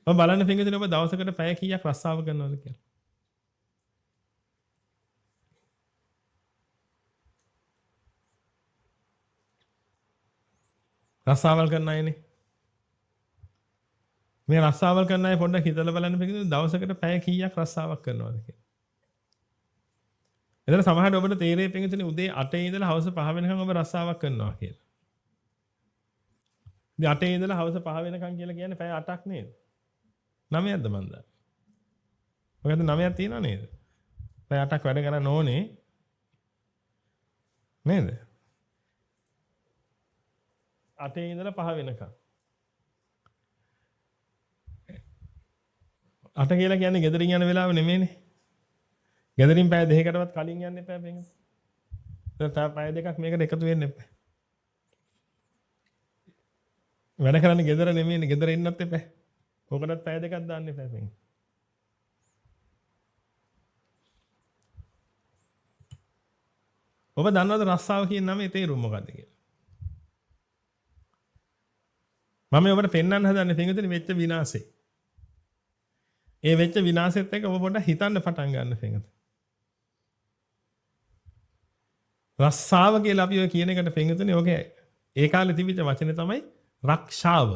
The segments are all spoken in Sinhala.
ඔබ බලන්න පින්විතනේ ඔබ දවසකට පැය කීයක් රස්සාව කරනවද කියලා. රස්සාවල් කරන අයනේ. මේ රස්සාවල් කරන අය පොඩ්ඩක් හිතලා බලන්න පින්විතනේ දවසකට පැය කීයක් රස්සාවක් කරනවද කියලා. එතන සමහරවිට ඔබට තේරෙයි පින්විතනේ උදේ 8 ඉඳලා හවස 5 වෙනකන් ඔබ රස්සාවක් කරනවා කියලා. ඉතින් 8 ඉඳලා හවස 5 වෙනකන් කියලා කියන්නේ පැය 8ක් නේද? 9ක්ද මන්ද? ඔයගොල්ලෝ 9ක් තියනවා නේද? පැය 8ක් වැඩ කරන්න ඕනේ. නේද? 8 ඉඳලා 5 වෙනකන්. 8 කියලා කියන්නේ ගෙදරින් යන වෙලාව නෙමෙයිනේ. ගෙදරින් පැය දෙකකටවත් කලින් යන්න එපා බෙන්. දැන් තව පැය දෙකක් මේකට එකතු වෙන්න එපා. වැඩ කරන්නේ ගෙදර නෙමෙයිනේ. ගෙදර ඉන්නත් එපා. ඕකටත් පැය දෙකක් දාන්න එපා බෙන්. ඔබ දන්නවද රස්සාව කියන නමේ තේරුම මොකක්ද කියලා? මම ඔබට පෙන්වන්න හදන්නේ පින්විතනේ වෙච්ච විනාශේ. ඒ වෙච්ච විනාශෙත් එක්ක ඔබ පොඩ්ඩක් හිතන්න පටන් ගන්න පින්විතනේ. රස්සාව කියලා අපි ඔය කියන එකට පින්විතනේ ඔගේ ඒ කාලේ තිබිච්ච වචනේ තමයි රක්ෂාව.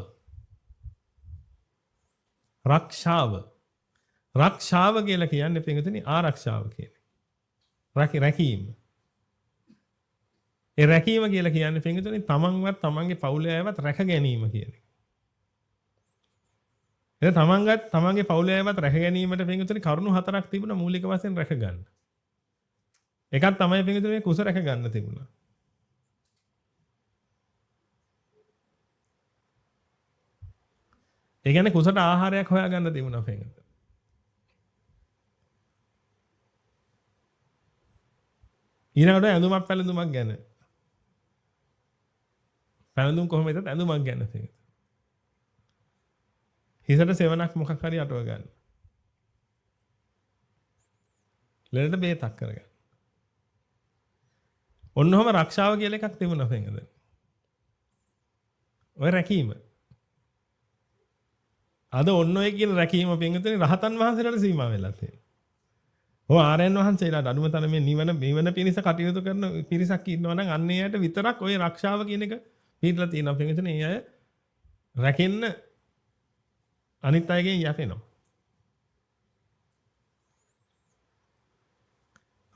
රක්ෂාව. රක්ෂාව කියලා කියන්නේ පින්විතනේ ආරක්ෂාව කියන්නේ. රැකීම. ඒ රැකීම කියලා කියන්නේ පින්විතනේ තමන්වත් තමන්ගේ පවුලේ අයවත් රැක ගැනීම කියන්නේ. එතන තමන්ගේ පවුලේ අයවත් රැක ගැනීමට පින්විතනේ කරුණු හතරක් තිබුණා මූලික වශයෙන් රැක ගන්න. එකක් තමයි පින්විතනේ කුස රැක ගන්න තිබුණා. ඒ කියන්නේ කුසට ආහාරයක් හොයාගන්න තිබුණා පින්විතනේ. ඊළඟට ඇඳුමක් පැළඳුමක් ගැන. පැළඳුම් කොහොමද ඇඳුමක් ගැන පින්විතනේ. හිසට සෙවණක් මොකක් හරි අටව ගන්න. ලෙඩට බේතක් කරගන්න. ඔන්නෝම රක්ෂාව කියලා එකක් තිබුණා පින්විතනේ. ඔය රැකීම. අද ඔන්න ඔය කියන රැකීම පින්විතනේ රහතන් වහන්සේලාට සීමා වෙලා තියෙනවා. ඔය ආර්යයන් වහන්සේලාට අනුම තරමේ නිවන පිණිස කටයුතු කරන පිරිසක් ඉන්නවා නම් අන්න එයාට විතරක් ඔය රක්ෂාව කියන එක පිළිලා තියෙනවා පින්විතනේ. ඒ අය රැකෙන්න අනිත් අයගෙන් යැපෙනවා.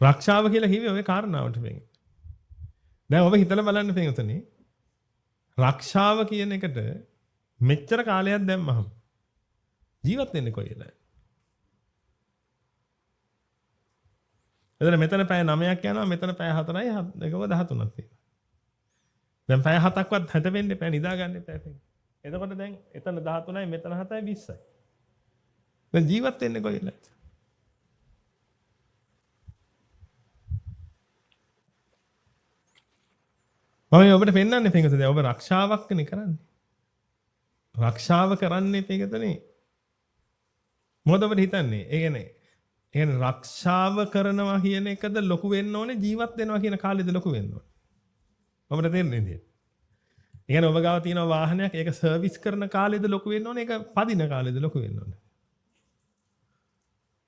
රක්ෂාව කියලා කිව්වේ ඔය කාරණාවට වෙන්නේ. දැන් ඔබ හිතලා බලන්න පින්වතුනි. රක්ෂාව කියන එකට මෙච්චර කාලයක් දැම්මහම ජීවත් වෙන්නේ කොහෙද? එතන මෙතන පැය 9ක් යනවා මෙතන පැය 4යි එකව 13ක් තියෙනවා. දැන් පැය 7ක්වත් හැද වෙන්න එපා නිදා ගන්න එපා. එතකොට දැන් එතන 13යි මෙතන 7යි 20යි. දැන් ජීවත් වෙන්නේ කොහෙද? මම ඔබට පෙන්නන්නේ පින්වතුනි ඔබ රක්ෂාවක් නේ කරන්නේ. රක්ෂාව කරන්නේ පින්වතුනි. මොකද ඔබට හිතන්නේ? ඒ කියන්නේ රක්ෂාව කරනවා කියන එකද ලොකු වෙන්න ඕනේ ජීවත් වෙනවා කියන කාලෙද ලොකු වෙන්න ඕනේ. ඔබට තේරෙන්නේ නේද? ඒ කියන්නේ ඔබ ගාව තියෙන වාහනයක් ඒක සර්විස් කරන කාලෙද ලොකු වෙන්න ඕනේ ඒක පදින කාලෙද ලොකු වෙන්න ඕනේ.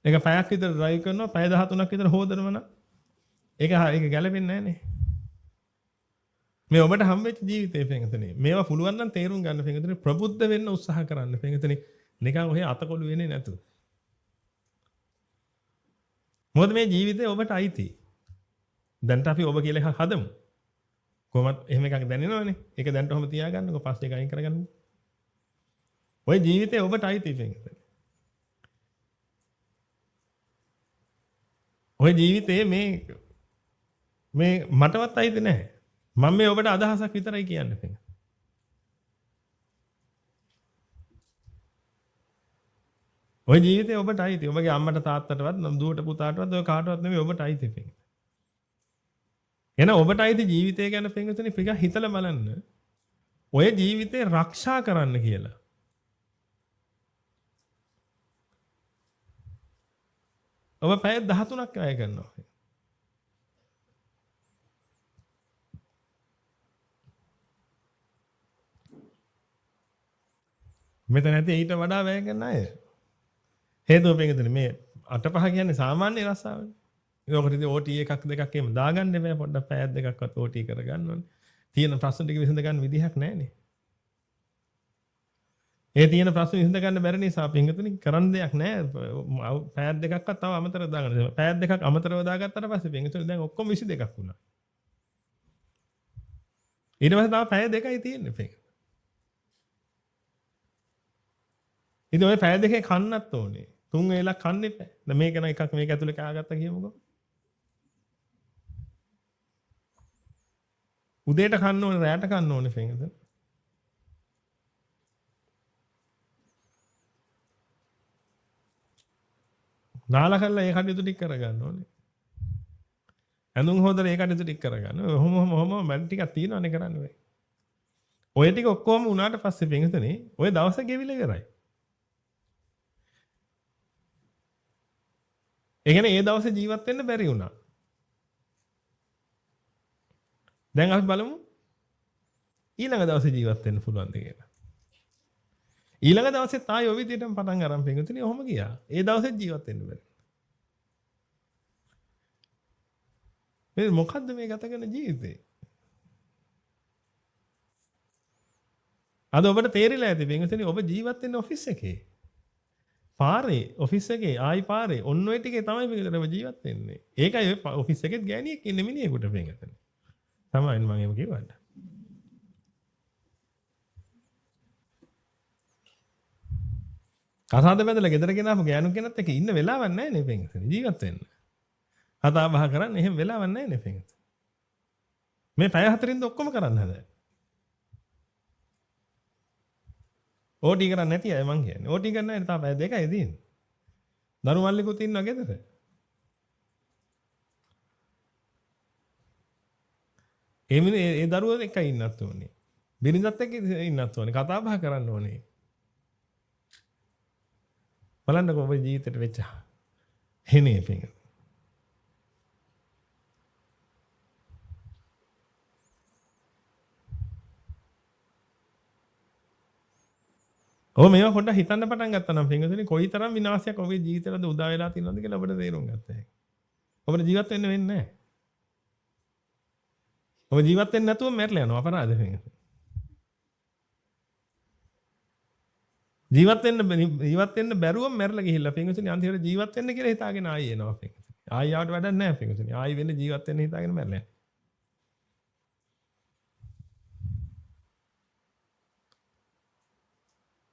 ඒක පැයක් විතර ඩ්‍රයිව් කරනවා පැය 13ක් විතර හොදනවා නම් ඒක ගැලපෙන්නේ නැහැ නේ. මේ ඔබට හම්බෙච්ච ජීවිතේ පින්වතුනි. මේවා පුළුවන් නම් තේරුම් ගන්න පින්වතුනි ප්‍රබුද්ධ වෙන්න උත්සාහ කරන්න පින්වතුනි. නිකන් ඔහේ අතකොළු වෙන්නේ නැතුව. මොකද මේ ජීවිතේ ඔබට අයිති. දැන්ට අපි ඔබ කියලා එකක් හදමු. කොහොමද එහෙම එකක් දැනෙනවනේ. ඒක දැන්ට ඔහොම තියාගන්නකො පස්සේ ඒක අයින් කරගන්න. ඔය ජීවිතේ ඔබට අයිති පින්වතුනි. ඔය ජීවිතේ මේ මටවත් අයිති නැහැ. මම මේ ඔබට අදහසක් විතරයි කියන්නේ පින්. ඔය ජීවිතේ ඔබට අයිති. ඔබගේ අම්මට තාත්තටවත් දුවට පුතාටවත් ඔය කාටවත් නෙමෙයි ඔබට අයිති පින්. එන ඔබට අයිති ජීවිතය ගැන පින්වතුනි ටිකක් හිතලා බලන්න. ඔය ජීවිතේ ආරක්ෂා කරන්න කියලා. ඔබ පැය 13ක් වැය කරනවා. මෙතන ඇති ඊට වඩා වැය කරන අය. හේතුව පින්වතුනි මේ 8-5 කියන්නේ සාමාන්‍ය රස්සාවනේ. ඒකට ඉතින් OT එකක් දෙකක් එහෙම දාගන්න බෑ පොඩ්ඩක් පැයක් දෙකක්වත් OT කරගන්න ඕනේ. තියෙන ප්‍රශ්න ටික විසඳ ගන්න විදිහක් නැහැනේ. ඒ තියෙන ප්‍රශ්න විසඳ ගන්න බැරි නිසා පින්වතුනි කරන්න දෙයක් නැහැ. පැයක් දෙකක්වත් තව අමතරව දාගන්න. පැයක් දෙකක් අමතරව දාගත්තට පස්සේ පින්වතුනි දැන් ඔක්කොම 22ක් වුණා. ඊට පස්සේ තව පැය දෙකයි තියෙන්නේ පින්වතුනි. ඉතින් ඔය පැය දෙකේ කන්නත් ඕනේ. 3 වේලක් කන්න එපා. දැන් මේක නම් එකක් මේක ඇතුලේ කෑගත්තා කියමුකෝ. උදේට කන්න ඕනේ රැයට කන්න ඕනේ පින්වතුනි. නාලා කරලා ඒ කටයුතු ටික කරගන්න ඕනේ. ඇඳුම් හොදලා ඒ කටයුතු ටික කරගන්න. ඔහොම මැඩ ටිකක් තියෙනවනේ කරන්න වෙයි. ඔය ටික ඔක්කොම උනාට පස්සේ පින්වතුනි ඔය දවස ගෙවිලා ඉවරයි. ඒ කියන්නේ ඒ දවසේ ජීවත් වෙන්න බැරි වුණා. දැන් අපි බලමු ඊළඟ දවසේ ජීවත් වෙන්න පුළුවන්ද කියලා. ඊළඟ දවසේ තායි ඔය විදිහටම පටන් අරන් පින්වතුනි ඔහොම ගියා. ඒ දවසේ ජීවත් වෙන්න බැරි. මේ මොකද්ද මේ ගත කරන ජීවිතේ? අද ඔබට තේරිලා ඇති පින්වතුනි ඔබ ජීවත් වෙන්නේ ඔෆිස් එකේ. පාරේ ඔෆිස් එකේ ආයි පාරේ ඔන්න ඔය ටිකේ තමයි පින්වතුනි ඔබ ජීවත් වෙන්නේ. ඒකයි ඔය ඔෆිස් එකෙත් ගෑණියෙක් ඉන්නේ මිනිහෙකුට පින්වතුනි. තමයි මම එහෙම කිව්වද? කසාද බැඳලා ගෙදර ගෙනාපු ගෑනු කෙනත් එක්ක ඉන්න වෙලාවක් නැහැ නේ පින්වතුනි ජීවත් වෙන්න. කතා බහ කරන්න එහෙම වෙලාවක් නැහැ නේ පින්වතුනි. මේ පැය 4ින්ද ඔක්කොම කරන්න හදන්නේ. ඕටි කරන්නේ නැති අය මං කියන්නේ. ඕටි කරන්න නැහැ තාම පැය දෙකයි තියෙන්නේ. දරු මල්ලිකුත් ඉන්නවා ගෙදර. ඒ දරුවෝ එක්ක ඉන්නත් ඕනේ. බිරිඳත් එක්ක ඉන්නත් ඕනේ. කතා බහ කරන්න ඕනේ. බලන්නකෝ ඔබේ ජීවිතේට වෙච්ච හේනේ පිංග. ඔබ මේවා පොඩ්ඩක් හිතන්න පටන් ගත්තා නම් පිංගතුනි කොයිතරම් විනාශයක් ඔබේ ජීවිතේට උදා වෙලා තියෙනවද කියලා ඔබට තේරුම් ගත්තා හැකි. ඔබට ජීවත් වෙන්න වෙන්නේ නැහැ. ඔබ ජීවත් වෙන්නේ නැතුව මැරලා යනවා අපරාධ පිංගතුනි. ජීවත් වෙන්න බැරුවම මැරලා ගිහිල්ලා පින්වතුනි අන්තිමට ජීවත් වෙන්න කියලා හිතාගෙන ආයෙ එනවා පින්වතුනි. ආයෙ ආවට වැඩක් නැහැ පින්වතුනි. ආයෙ වෙන්න ජීවත් වෙන්න හිතාගෙන මැරලා යනවා.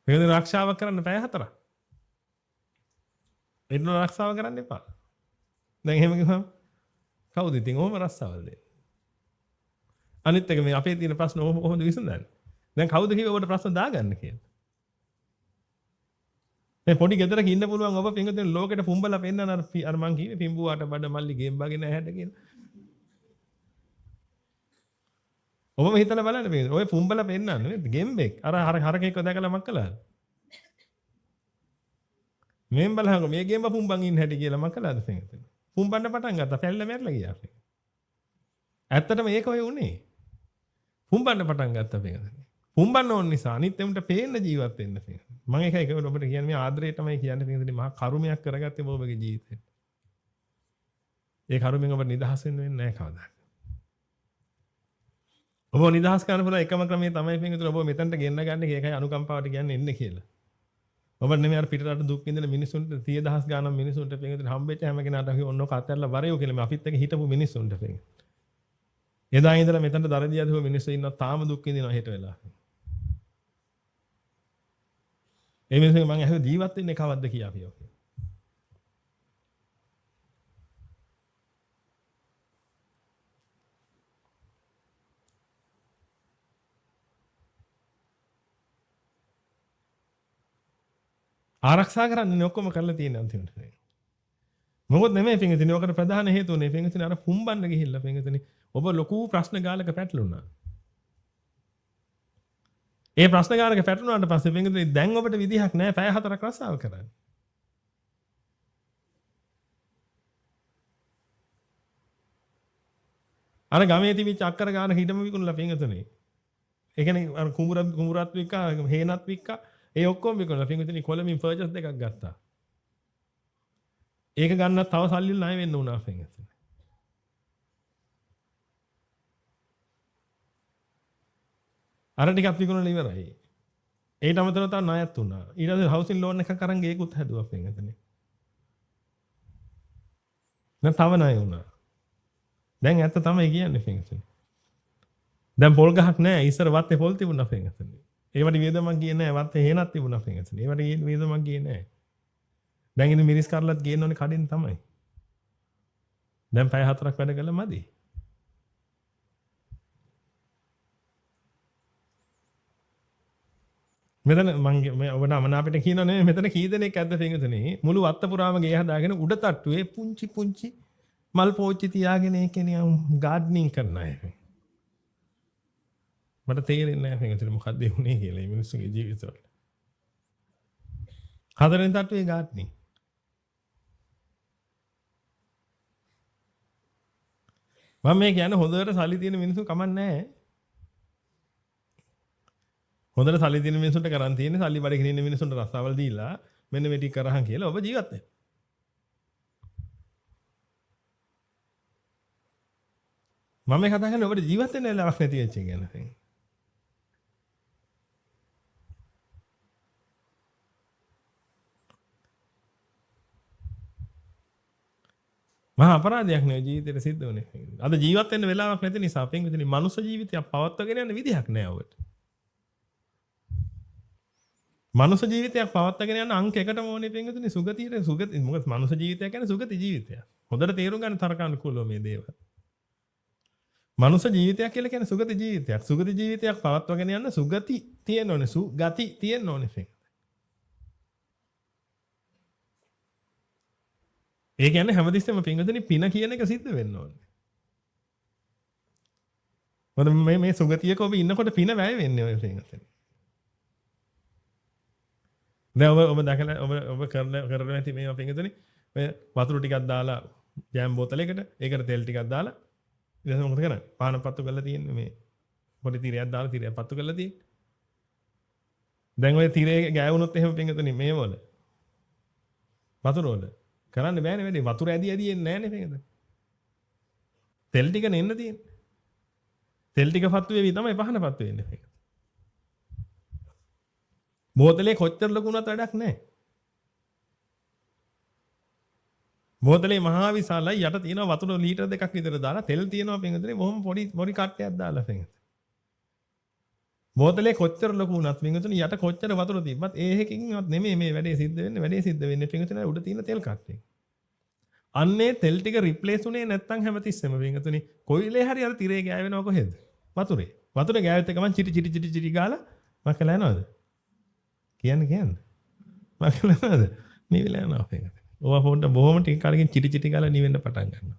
පින්වතුනි ආරක්ෂාව කරන්න පැය 4ක්. එන්න ආරක්ෂාව කරන්න එපා. දැන් එහෙම කිව්වම කවුද ඉතින් ඔහොම රස්සාවල් දෙන්නේ? අනිත් එක මේ අපේ තියෙන ප්‍රශ්න ඔහොම කොහොමද විසඳන්නේ? දැන් කවුද කිව්ව ඔබට ප්‍රශ්න දාගන්න කියලා? මේ පොඩි ගෙදරක ඉන්න පුළුවන් ඔබ පින්වතුනි ලෝකෙට පුම්බලා පෙන්නන අර මං කිව්වේ පිම්බුවාට බඩ මල්ලි ගේම් බගෙන ඇහැට කියලා. ඔබම හිතලා බලන්න පින්වතුනි ඔය පුම්බලා පෙන්නන්නේ නේද ගෙම්බෙක්. අර හරකෙක්ව දැකලා මක් කළාද? මෙන් බලහංග මේ ගෙම්බ පුම්බන් ඉන්න හැටි කියලා මක් කළාද පින්වතුනි? පුම්බන්න පටන් ගත්තා පැල්ල මැරලා ගියා. ඇත්තටම ඒක ඔය උනේ. පුම්බන්න පටන් ගත්තා පින්වතුනි. පුම්බන්න ඕන නිසා අනිත් එමුන්ට පේන්න ජීවත් වෙන්න පින්වතුනි. මම ඒකයි ඔබට කියන්නේ මේ ආදරය තමයි කියන්නේ පින්වතුනි මහා කරුමයක් කරගත්තේ ඔබගේ ජීවිතේ. ඒ කරුමෙන් ඔබ නිදහස් වෙන්න වෙන්නේ නැහැ කවදාවත්. ඔබ නිදහස් කරන්න පුළුවන් එකම ක්‍රමය තමයි පින්වතුනි ඔබ මෙතනට ගෙන්න ගන්න ඒකයි අනුකම්පාවට කියන්නේ එන්න කියලා. ඔබ නෙමෙයි අර පිටරට දුක් විඳින මිනිසුන්ට 100,000 ගාණක් මිනිසුන්ට පින්වතුනි හම්බෙච්ච හැම කෙනාට අපි ඔන්නෝ කතරලා වරයෝ කියලා මේ අපිත් එක්ක හිටපු මිනිසුන්ට පින්වතුනි. එදා ඉඳලා මෙතනට දරදී අදහුව මිනිස්සු ඉන්නවා තාම දුක් විඳිනවා හෙට වෙලා. ඒ මිනිස්සු මම අහුව ජීවත් වෙන්නේ කවද්ද කියලා අපි ඔක. ආරක්ෂා කරන්නේ ඔක්කොම කරලා තියෙන අන්තිමට. මොකොත් නෙමෙයි පින්විතනි ඔකට ප්‍රධාන හේතුවනේ පින්විතනි අර පුම්බන්න ගිහිල්ලා පින්විතනි ඔබ ලොකු ප්‍රශ්න ගාලක පැටලුණා. ඒ ප්‍රශ්න ගාලක පැටලුණාට පස්සේ පින්විතනි දැන් ඔබට විදිහක් නැහැ පැය 4ක් රස්සාව කරන්න. අර ගමේ තිබිච්ච අක්කර ගාන හිටම විකුණලා පින්විතනි. ඒ කියන්නේ අර කුඹුරත් වික්කා හේනත් වික්කා ඒ ඔක්කොම විකුණලා පින්විතනි කොළඹින් පර්චස් දෙකක් ගත්තා. ඒක ගන්න තව සල්ලි ණය වෙන්න උනා පින්විතනි. අර ටිකක් විකුණලා ඉවරයි. ඒට අමතරව තව ණයත් උනා. ඊට පස්සේ හවුසින් ලෝන් එකක් අරන් ඒකුත් හැදුවා පින්විතනි. දැන් තව ණය උනා. දැන් ඇත්ත තමයි කියන්නේ පින්විතනි. දැන් පොල් ගහක් නැහැ. ඉස්සර වත්තේ පොල් තිබුණා පින්විතනි. ඒවට වියදමක් ගියේ නැහැ. වත්තේ හේනක් තිබුණා පින්විතනි. ඒවට වියදමක් ගියේ නැහැ. දැන් ඉතින් මිරිස් කරලත් ගේන්න ඕනේ කඩින් තමයි. දැන් පැය 4ක් වැඩ කළා මදි. මෙතන මම ඔබට අමනාපෙට කියනවා නෙමෙයි මෙතන කී දෙනෙක් ඇද්ද පින්විතනි මුළු වත්ත පුරාම ගේ හදාගෙන උඩ තට්ටුවේ පුංචි පුංචි මල් පෝච්චි තියාගෙන ඒකේ නියම් ගාඩ්නින් කරන අය. මට තේරෙන්නේ නැහැ පින්විතනි මොකක්ද වුනේ කියලා මේ මිනිස්සුගේ ජීවිතවල. හතරෙන් තට්ටුවේ ගාඩ්නින්. මම මේ කියන්නේ හොඳට සල්ලි තියෙන මිනිස්සු කමක් නැහැ. හොඳට සල්ලි තියෙන මිනිස්සුන්ට කරන් තියෙන්නේ සල්ලි බඩ ගෙනින්න මිනිස්සුන්ට රස්සාවල් දීලා මෙන්න මේ ටික කරහන් කියලා ඔබ ජීවත් වෙන්න. මම මේ කතා කරන්නේ ඔබට ජීවත් වෙන්න වෙලාවක් නැති වෙච්ච එක ගැන. මහා අපරාධයක් නේ ජීවිතේට සිද්ධ වුනේ. අද ජීවත් වෙන්න වෙලාවක් නැති නිසා පින්විතනි මනුස්ස ජීවිතයක් පවත්වාගෙන යන්න විදිහක් නැහැ ඔබට. මනුස්ස ජීවිතයක් පවත්වාගෙන යන අංක එකටම ඕනේ පින්විතනි සුගති මොකද මනුස්ස ජීවිතය කියන්නේ සුගති ජීවිතයක්. හොඳට තේරුම් ගන්න තරකානුකූලව මේ දේවල්. මනුස්ස ජීවිතයක් කියලා කියන්නේ සුගති ජීවිතයක්. සුගති ජීවිතයක් පවත්වාගෙන යන්න සුගති තියෙන්න ඕනේ. සුගති තියෙන්න ඕනේ පින්විතනි. ඒ කියන්නේ හැමතිස්සෙම පින්විතනි පින කියන එක සිද්ධ වෙන්න ඕනේ. මොකද මේ සුගතියක ඔබ ඉන්නකොට පින වැය වෙන්නේ ඔය පින්විතනි. දැන් ඔබ දැකලා ඔබ කරලා නැති මේවා පින්විතනි ඔය වතුර ටිකක් දාලා ජෑම් බෝතලයකට ඒකට තෙල් ටිකක් දාලා ඊට පස්සේ මොකද කරන්නේ? පාන පත්තු කරලා තියෙන්නේ මේ පොඩි තිරයක් දාලා තිරයක් පත්තු කරලා තියෙන්නේ. දැන් ඔය තිරේ ගෑවුනොත් එහෙම පින්විතනි මේ වල වතුර වල කරන්න බෑනේ වැඩි වතුර ඇදි ඇදි එන්නේ නැහනේ පින්විතනි. තෙල් ටික නෙන්න තියෙන්නේ. තෙල් ටික පත්තු වෙවි තමයි පහන පත්තු වෙන්නේ පින්විතනි. බෝතලේ කොච්චර ලොකු වුණත් වැඩක් නැහැ. බෝතලේ මහා විශාලයි යට තියෙනවා වතුර ලීටර් 2ක් විතර දාලා තෙල් තියෙනවා පින්විතනි බොහොම පොඩි කට්ටයක් දාලා පින්විතනි. බෝතලේ කොච්චර ලොකු වුණත් පින්විතනි යට කොච්චර වතුර තිබ්බත් ඒකකින්වත් නෙමෙයි මේ වැඩේ සිද්ධ වෙන්නේ පින්විතනි උඩ තියෙන තෙල් කට්ටේ. අන්නේ තෙල් ටික රිප්ලේස් උනේ නැත්තම් හැමතිස්සෙම පින්විතනි කොයිලේ හරි අර තිරේ ගෑවෙනව කොහෙද? වතුරේ ගෑවෙත් එක මං චිටි ගාලා මකලා යනවද? කියන්නේ මකලා යනවද? නිවිලා යනවා පින්විතනි. ඔවා පොඩ්ඩ බොහොම ටික කාලෙකින් චිටි ගාලා නිවෙන්න පටන් ගන්නවා.